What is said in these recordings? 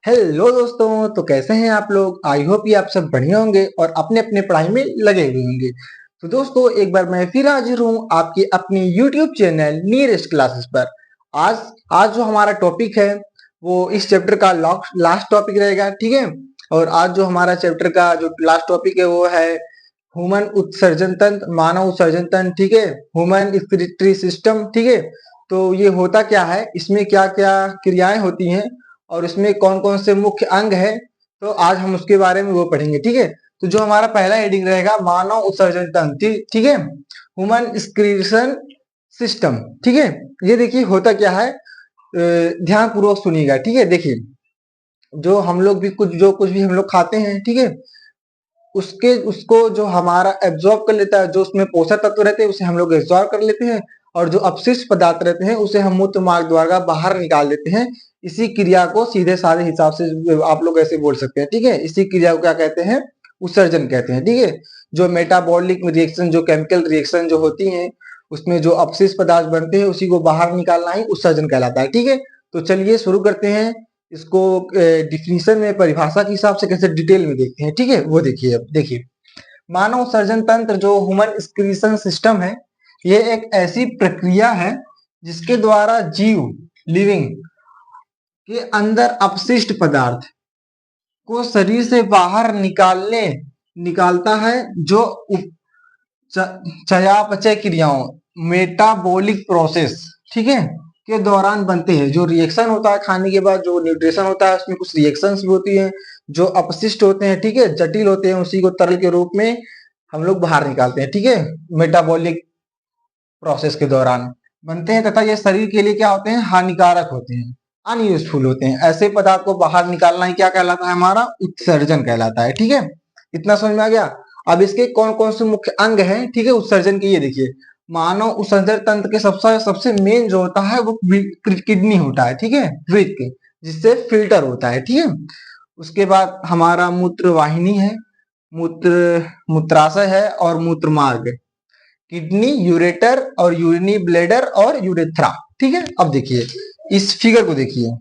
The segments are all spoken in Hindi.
हेलो दोस्तों, तो कैसे हैं आप लोग। आई होप ये आप सब बढ़िया होंगे और अपने अपने पढ़ाई में लगे हुए होंगे। तो दोस्तों, एक बार मैं फिर हाजिर हूँ आपकी अपनी यूट्यूब चैनल नीरेस्ट क्लासेस पर। आज आज जो हमारा टॉपिक है वो इस चैप्टर का लास्ट टॉपिक रहेगा, ठीक है। और आज जो हमारा चैप्टर का जो लास्ट टॉपिक है वो है ह्यूमन उत्सर्जन तंत्र, मानव उत्सर्जन तंत्र, ठीक है। ह्यूमन एक्सक्रीटरी सिस्टम, ठीक है। तो ये होता क्या है, इसमें क्या क्या क्रियाएं होती हैं और इसमें कौन कौन से मुख्य अंग है, तो आज हम उसके बारे में वो पढ़ेंगे, ठीक है। तो जो हमारा पहला हेडिंग रहेगा मानव उत्सर्जन तंत्र, ठीक है, ह्यूमन एक्सक्रीशन सिस्टम, ठीक है। ये देखिए होता क्या है, ध्यान पूर्वक सुनिएगा, ठीक है। देखिए, जो हम लोग भी कुछ भी हम लोग खाते हैं, ठीक है, उसके उसको जो हमारा एब्जॉर्ब कर लेता है, जो उसमें पोषक तत्व रहते हैं उसे हम लोग एब्जॉर्ब कर लेते हैं, और जो अपशिष्ट पदार्थ रहते हैं उसे हम मूत्र मार्ग द्वारा बाहर निकाल देते हैं। इसी क्रिया को सीधे साधे हिसाब से आप लोग ऐसे बोल सकते हैं, ठीक है। इसी क्रिया को क्या कहते हैं, उत्सर्जन कहते हैं, ठीक है। जो मेटाबॉलिक रिएक्शन, जो केमिकल रिएक्शन जो होती है, उसमें जो अपशिष्ट पदार्थ बनते हैं उसी को बाहर निकालना ही उत्सर्जन कहलाता है, ठीक है। तो चलिए शुरू करते हैं इसको डिफिनीशन में, परिभाषा के हिसाब से कैसे डिटेल में देखते हैं, ठीक है। वो देखिए, अब देखिए, मानव सर्जन तंत्र जो ह्यूमन एक्सक्रीशन सिस्टम है, ये एक ऐसी प्रक्रिया है जिसके द्वारा जीव लिविंग के अंदर अपशिष्ट पदार्थ को शरीर से बाहर निकालता है, जो चयापचय क्रियाओं, मेटाबॉलिक प्रोसेस, ठीक है, के दौरान बनते हैं। जो रिएक्शन होता है खाने के बाद, जो न्यूट्रिशन होता है उसमें कुछ रिएक्शंस भी होती हैं। जो अपशिष्ट होते हैं, ठीक है, जटिल होते हैं, उसी को तरल के रूप में हम लोग बाहर निकालते हैं, ठीक है। मेटाबॉलिक प्रोसेस के दौरान बनते हैं तथा ये शरीर के लिए क्या होते हैं, हानिकारक होते हैं, अनयूजफुल होते हैं। ऐसे पदार्थ को बाहर निकालना ही क्या कहलाता है, हमारा उत्सर्जन कहलाता है, ठीक है। इतना समझ में आ गया। अब इसके कौन कौन से मुख्य अंग हैं, ठीक है, उत्सर्जन के। ये देखिए, मानव उत्सर्जन तंत्र के सबसे सबसे मेन जो होता है वो किडनी होता है, ठीक है, वृक्क, जिससे फिल्टर होता है, ठीक है। उसके बाद हमारा मूत्र वाहिनी है, मूत्राशय है और मूत्र मार्ग, किडनी, यूरेटर और यूरिनी ब्लेडर और यूरेथ्रा, ठीक है। अब देखिए इस फिगर को, देखिए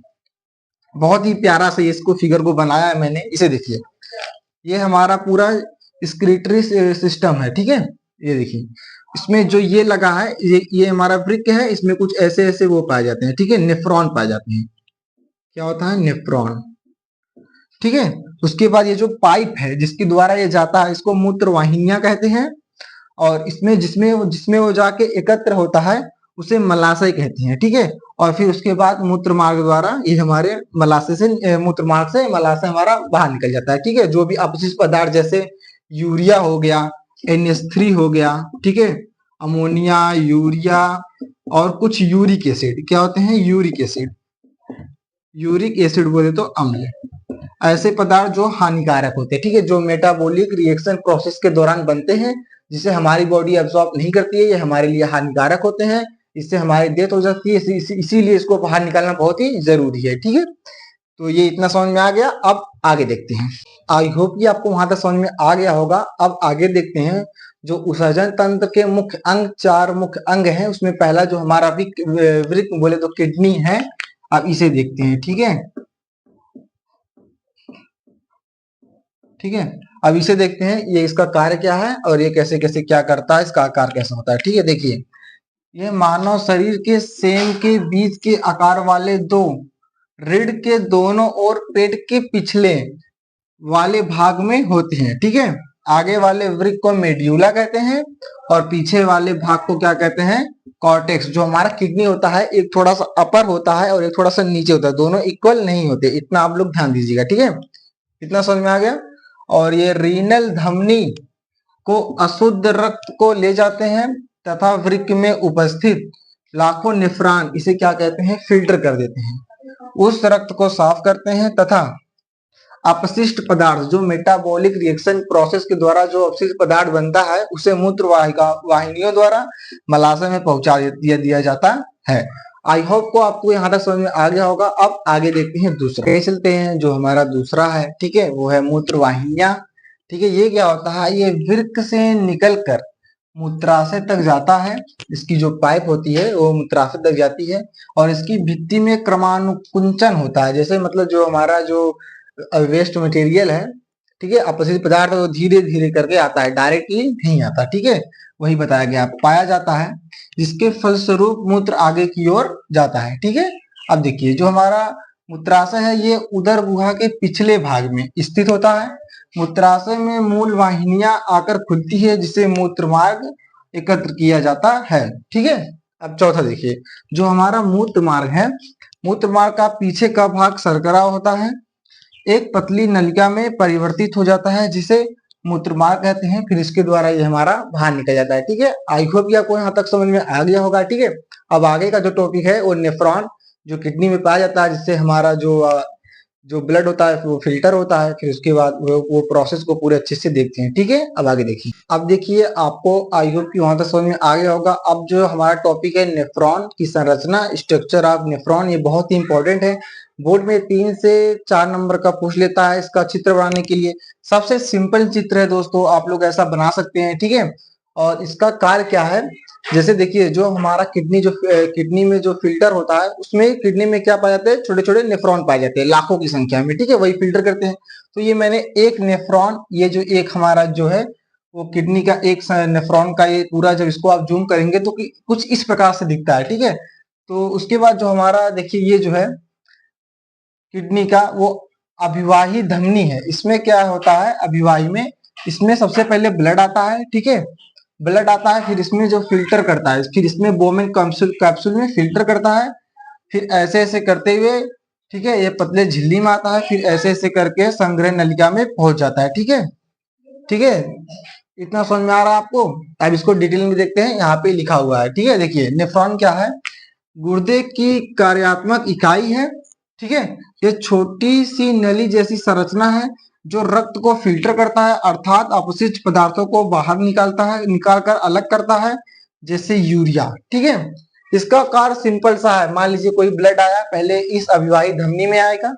बहुत ही प्यारा से इसको फिगर को बनाया है मैंने, इसे देखिए। ये हमारा पूरा स्क्रीटरी सिस्टम है, ठीक है। ये देखिए, इसमें जो ये लगा है, ये हमारा वृक्क है, इसमें कुछ ऐसे ऐसे वो पाए जाते हैं, ठीक है, नेफ्रॉन पाए जाते हैं। क्या होता है, नेफ्रॉन, ठीक है। उसके बाद ये जो पाइप है जिसके द्वारा ये जाता है, इसको मूत्र वाहिनियां कहते हैं। और इसमें जिसमें जिसमें वो जाके एकत्र होता है उसे मलाशय कहते हैं, ठीक है। और फिर उसके बाद मूत्र मार्ग द्वारा ये हमारे मलाशय से, मूत्र मार्ग से मलाशय हमारा बाहर निकल जाता है, ठीक है। जो भी अपशिष्ट पदार्थ जैसे यूरिया हो गया, NH3 हो गया, ठीक है, अमोनिया, यूरिया और कुछ यूरिक एसिड, क्या होते हैं, यूरिक एसिड, यूरिक एसिड बोले तो अम्ल, ऐसे पदार्थ जो हानिकारक होते हैं, ठीक है, जो मेटाबॉलिक रिएक्शन प्रोसेस के दौरान बनते हैं, जिसे हमारी बॉडी एब्जॉर्ब नहीं करती है, ये हमारे लिए हानिकारक होते हैं, इससे हमारी डेथ हो जाती है। इसीलिए इसको बाहर निकालना बहुत ही जरूरी है, ठीक है। तो ये इतना समझ में आ गया। अब आगे देखते हैं। आई होप कि आपको वहां तक समझ में आ गया होगा। अब आगे देखते हैं। जो उत्सर्जन तंत्र के मुख्य अंग, 4 मुख्य अंग हैं, उसमें पहला जो हमारा वृक्क बोले तो किडनी है। अब इसे देखते हैं, ठीक है, ठीक है। अब इसे देखते हैं, ये इसका कार्य क्या है और ये कैसे कैसे क्या करता है, इसका आकार कैसा होता है, ठीक है। देखिए, ये मानव शरीर के सेम के बीच के आकार वाले दो रीढ़ के दोनों ओर पेट के पिछले वाले भाग में होते हैं, ठीक है। आगे वाले वृक्क को मेड्यूला कहते हैं और पीछे वाले भाग को क्या कहते हैं, कॉर्टेक्स। जो हमारा किडनी होता है, एक थोड़ा सा अपर होता है और एक थोड़ा सा नीचे होता है, दोनों इक्वल नहीं होते, इतना आप लोग ध्यान दीजिएगा, ठीक है। इतना समझ में आ गया। और ये रीनल धमनी को अशुद्ध रक्त को ले जाते हैं तथा वृक्क में उपस्थित लाखों नेफ्रॉन इसे क्या कहते हैं, फिल्टर कर देते हैं, उस रक्त को साफ करते हैं तथा अपशिष्ट पदार्थ, जो मेटाबॉलिक रिएक्शन प्रोसेस के द्वारा जो अपशिष्ट पदार्थ बनता है उसे मूत्र वाहिनियों द्वारा मलाशय में पहुंचा दिया जाता है। आई होप को आपको यहाँ तक समझ में आ गया होगा। अब आगे देखते हैं दूसरा, चलते हैं। जो हमारा दूसरा है, ठीक है, वो है मूत्र वाहिनियां, ठीक है। ये क्या होता है, ये वृक्क से निकलकर मूत्राशय तक जाता है। इसकी जो पाइप होती है वो मूत्राशय तक जाती है और इसकी भित्ति में क्रमानुकुंचन होता है। जैसे मतलब जो हमारा जो वेस्ट मटेरियल है, ठीक है, अपशिष्ट पदार्थ, वो धीरे धीरे करके आता है, डायरेक्टली नहीं आता, ठीक है, वही बताया गया, पाया जाता है, जिसके फलस्वरूप मूत्र आगे की ओर जाता है, ठीक है। अब देखिए जो हमारा मूत्राशय है ये उदर गुहा के पिछले भाग में स्थित होता है। मूत्राशय में मूल वाहिनियां आकर खुलती है जिसे मूत्र मार्ग एकत्र किया जाता है, ठीक है। अब चौथा देखिए, जो हमारा मूत्र मार्ग है, मूत्र मार्ग का पीछे का भाग सरकरा होता है, एक पतली नलिका में परिवर्तित हो जाता है जिसे मूत्रमार्ग कहते हैं। फिर इसके द्वारा ये हमारा बाहर निकल जाता है, ठीक है। आई होप कि आपको यहाँ तक समझ में आ गया होगा, ठीक है। अब आगे का जो टॉपिक है वो नेफ्रॉन, जो किडनी में पाया जाता है, जिससे हमारा जो ब्लड होता है वो फिल्टर होता है। फिर उसके बाद वो प्रोसेस को पूरे अच्छे से देखते हैं, ठीक है। अब आगे देखिए, अब देखिए आपको आई होप कि वहां तक समझ में आ गया होगा। अब जो हमारा टॉपिक है नेफ्रॉन की संरचना, स्ट्रक्चर ऑफ नेफ्रॉन, ये बहुत ही इंपॉर्टेंट है। बोर्ड में 3 से 4 नंबर का पूछ लेता है इसका चित्र बनाने के लिए। सबसे सिंपल चित्र है दोस्तों, आप लोग ऐसा बना सकते हैं, ठीक है। और इसका कार्य क्या है, जैसे देखिए जो हमारा किडनी में जो फिल्टर होता है, उसमें किडनी में क्या पाए जाते हैं, छोटे छोटे नेफ्रॉन पाए जाते हैं लाखों की संख्या में, ठीक है, वही फिल्टर करते हैं। तो ये मैंने एक नेफ्रॉन, ये जो एक हमारा जो है वो किडनी का एक नेफ्रॉन का ये पूरा, जब इसको आप जूम करेंगे तो कुछ इस प्रकार से दिखता है, ठीक है। तो उसके बाद जो हमारा देखिए ये जो है किडनी का वो अभिवाही धमनी है। इसमें क्या होता है, अभिवाही में इसमें सबसे पहले ब्लड आता है, ठीक है, ब्लड आता है, फिर इसमें जो फिल्टर करता है, फिर इसमें बोमेन कैप्सूल कैप्सूल में फिल्टर करता है, फिर ऐसे ऐसे करते हुए, ठीक है, ये पतले झिल्ली में आता है, फिर ऐसे ऐसे करके संग्रह नलिका में पहुंच जाता है, ठीक है, ठीक है। इतना समझ में आ रहा है आपको। अब इसको डिटेल में देखते हैं, यहाँ पे लिखा हुआ है, ठीक है। देखिए नेफ्रॉन क्या है, गुर्दे की कार्यात्मक इकाई है, ठीक है। ये छोटी सी नली जैसी संरचना है जो रक्त को फिल्टर करता है, अर्थात अपशिष्ट पदार्थों को बाहर निकालता है, निकालकर अलग करता है, जैसे यूरिया, ठीक है। इसका कार्य सिंपल सा है, मान लीजिए कोई ब्लड आया, पहले इस अभिवाही धमनी में आएगा,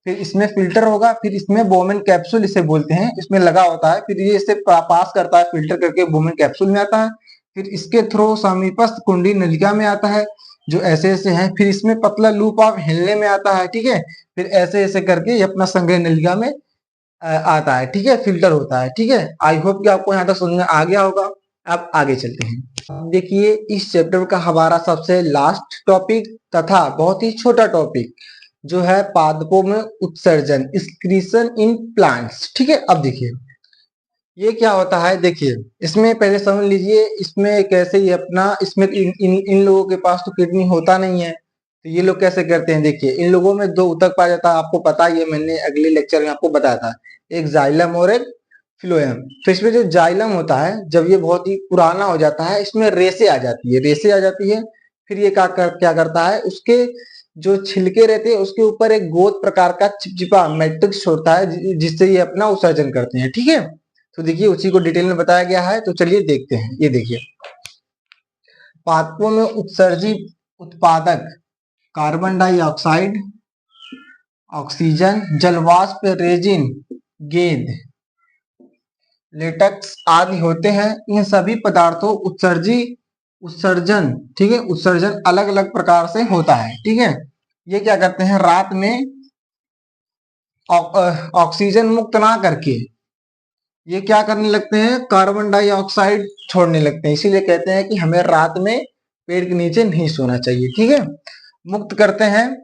फिर इसमें फिल्टर होगा, फिर इसमें बोमेन कैप्सूल इसे बोलते हैं, इसमें लगा होता है, फिर ये इसे पास करता है, फिल्टर करके बोमेन कैप्सूल में आता है, फिर इसके थ्रू समीपस्थ कुंडी नलिका में आता है, जो ऐसे ऐसे है, फिर इसमें पतला लूप ऑफ हिलने में आता है, ठीक है, फिर ऐसे ऐसे करके ये अपना संग्रह नलिका में आता है, ठीक है, फिल्टर होता है, ठीक है। आई होप कि आपको यहाँ तक समझ में आ गया होगा। अब आगे चलते हैं। देखिए इस चैप्टर का हमारा सबसे लास्ट टॉपिक तथा बहुत ही छोटा टॉपिक जो है पादपों में उत्सर्जन, एक्सक्रीशन इन प्लांट्स, ठीक है। अब देखिए ये क्या होता है, देखिए इसमें पहले समझ लीजिए इसमें कैसे ये अपना, इसमें इन लोगों के पास तो किडनी होता नहीं है, तो ये लोग कैसे करते हैं। देखिए इन लोगों में 2 ऊतक पाया जाता है, आपको पता ही है, मैंने अगले लेक्चर में आपको बताया था, एक जाइलम और एक फ्लोएम। तो इसमें जो जाइलम होता है, जब ये बहुत ही पुराना हो जाता है, इसमें रेसे आ जाती है, रेसे आ जाती है, फिर ये क्या करता है, उसके जो छिलके रहते हैं उसके ऊपर एक गोद प्रकार का चिपचिपा मैट्रिक्स होता है, जिससे ये अपना उत्सर्जन करते हैं, ठीक है। तो देखिए उसी को डिटेल में बताया गया है, तो चलिए देखते हैं। ये देखिए पादपों में उत्सर्जित उत्पादक कार्बन डाइऑक्साइड, ऑक्सीजन, जलवाष्प, रेजिन, गेंद, लेटेक्स आदि होते हैं। इन सभी पदार्थों उत्सर्जन, ठीक है, उत्सर्जन अलग अलग प्रकार से होता है, ठीक है। ये क्या करते हैं, रात में ऑक्सीजन मुक्त ना करके ये क्या करने लगते हैं, कार्बन डाइऑक्साइड छोड़ने लगते हैं। इसीलिए कहते हैं कि हमें रात में पेड़ के नीचे नहीं सोना चाहिए, ठीक है, मुक्त करते हैं।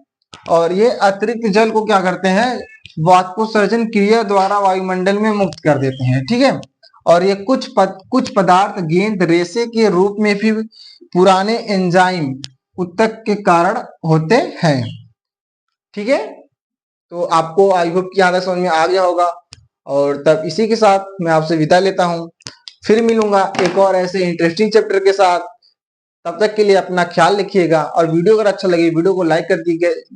और ये अतिरिक्त जल को क्या करते हैं, वाष्पोत्सर्जन क्रिया द्वारा वायुमंडल में मुक्त कर देते हैं, ठीक है। और ये कुछ पदार्थ गेंद रेशे के रूप में भी पुराने एंजाइम उत्तक के कारण होते हैं, ठीक है। तो आपको आई होप कि आधा समझ में आ गया होगा। और तब इसी के साथ मैं आपसे विदा लेता हूँ, फिर मिलूंगा एक और ऐसे इंटरेस्टिंग चैप्टर के साथ। तब तक के लिए अपना ख्याल रखिएगा, और वीडियो अगर अच्छा लगे वीडियो को लाइक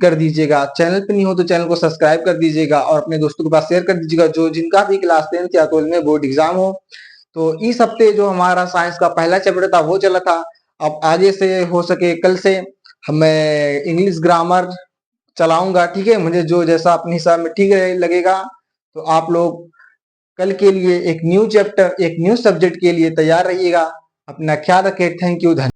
कर दीजिएगा, चैनल पे नहीं हो तो चैनल को सब्सक्राइब कर दीजिएगा, और अपने दोस्तों के पास शेयर कर दीजिएगा जो जिनका भी क्लास 10th या 12th में बोर्ड एग्जाम हो। तो इस हफ्ते जो हमारा साइंस का पहला चैप्टर था वो चला था, अब आगे से हो सके कल से मैं इंग्लिश ग्रामर चलाऊंगा, ठीक है। मुझे जो जैसा अपने हिसाब में ठीक लगेगा, तो आप लोग कल के लिए एक न्यू चैप्टर, एक न्यू सब्जेक्ट के लिए तैयार रहिएगा। अपना ख्याल रखें। Thank you. धन्यवाद।